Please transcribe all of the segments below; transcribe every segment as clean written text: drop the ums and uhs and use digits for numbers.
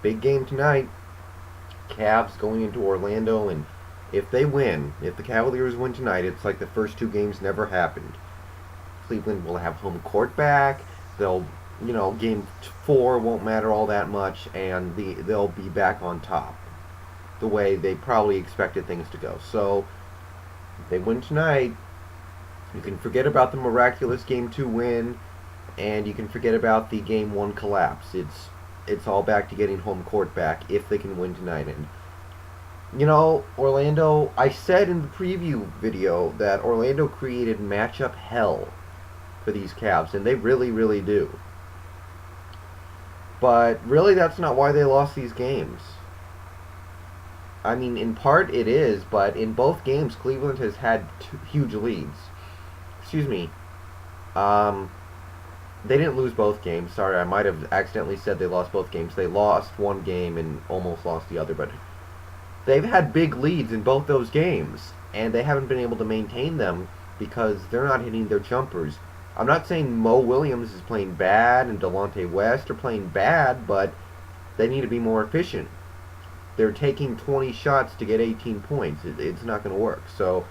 big game tonight. Cavs going into Orlando, and if they win, if the Cavaliers win tonight, it's like the first two games never happened. Cleveland will have home court back. They'll, game four won't matter all that much, and they'll be back on top the way they probably expected things to go. So, if they win tonight, you can forget about the miraculous game two win, and you can forget about the game one collapse. It's all back to getting home court back if they can win tonight. And Orlando, I said in the preview video that Orlando created matchup hell for these Cavs, and they really, really do. But really, that's not why they lost these games. I mean, in part it is, but in both games, Cleveland has had huge leads. Excuse me. They didn't lose both games. Sorry, I might have accidentally said they lost both games. They lost one game and almost lost the other, but they've had big leads in both those games, and they haven't been able to maintain them because they're not hitting their jumpers. I'm not saying Mo Williams is playing bad and Delonte West are playing bad, but they need to be more efficient. They're taking 20 shots to get 18 points. It's not going to work. So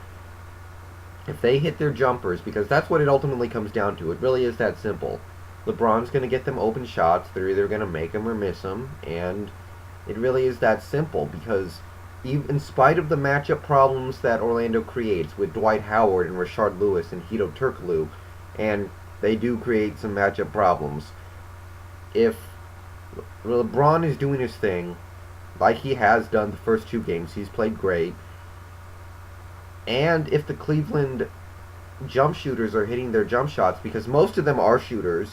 if they hit their jumpers, because that's what it ultimately comes down to. It really is that simple. LeBron's going to get them open shots. They're either going to make them or miss them. And it really is that simple, because even in spite of the matchup problems that Orlando creates with Dwight Howard and Rashard Lewis and Hedo Turkoglu, and they do create some matchup problems, if LeBron is doing his thing, like he has done the first two games, he's played great, and if the Cleveland jump shooters are hitting their jump shots, because most of them are shooters,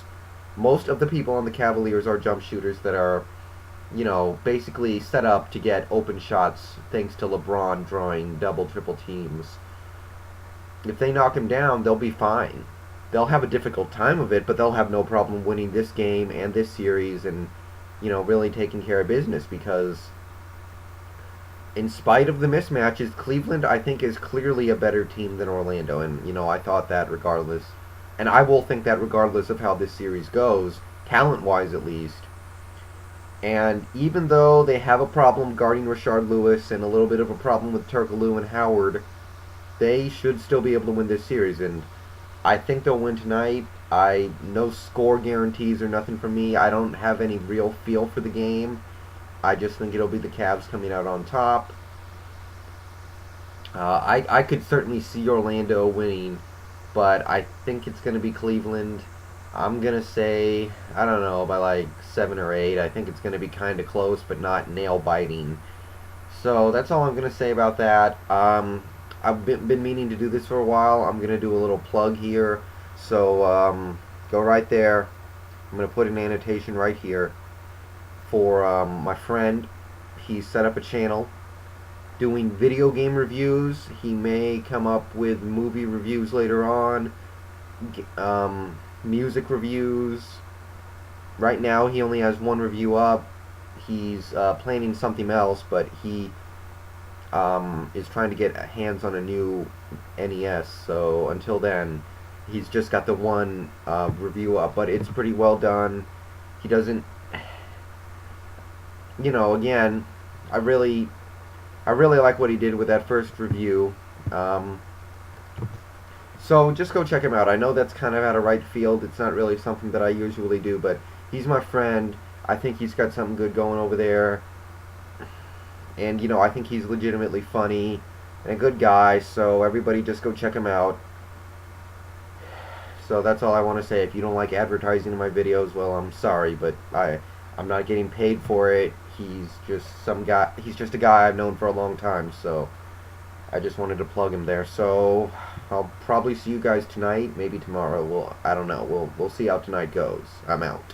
most of the people on the Cavaliers are jump shooters that are, basically set up to get open shots thanks to LeBron drawing double, triple teams. If they knock him down, they'll be fine. They'll have a difficult time of it, but they'll have no problem winning this game and this series and, really taking care of business, because in spite of the mismatches, Cleveland, I think, is clearly a better team than Orlando. And, I thought that regardless. And I will think that regardless of how this series goes, talent-wise at least. And even though they have a problem guarding Rashard Lewis and a little bit of a problem with Turkoglu and Howard, they should still be able to win this series. And I think they'll win tonight. No score guarantees or nothing from me. I don't have any real feel for the game. I just think it'll be the Cavs coming out on top. I could certainly see Orlando winning, but I think it's going to be Cleveland. I'm going to say, I don't know, by like 7 or 8. I think it's going to be kind of close, but not nail-biting. So that's all I'm going to say about that. I've been meaning to do this for a while. I'm going to do a little plug here. So go right there. I'm going to put an annotation right here for my friend. He set up a channel doing video game reviews. He may come up with movie reviews later on, music reviews. Right now he only has one review up. He's planning something else, but he is trying to get hands on a new NES. So until then, he's just got the one review up, but it's pretty well done. He doesn't, again, I really like what he did with that first review. So just go check him out. I know that's kind of out of right field. It's not really something that I usually do, but he's my friend. I think he's got something good going over there. And, I think he's legitimately funny and a good guy, so everybody just go check him out. So that's all I want to say. If you don't like advertising in my videos, well, I'm sorry, but I'm not getting paid for it. He's just a guy I've known for a long time, so I just wanted to plug him there. So I'll probably see you guys tonight, maybe tomorrow. I don't know. We'll see how tonight goes. I'm out.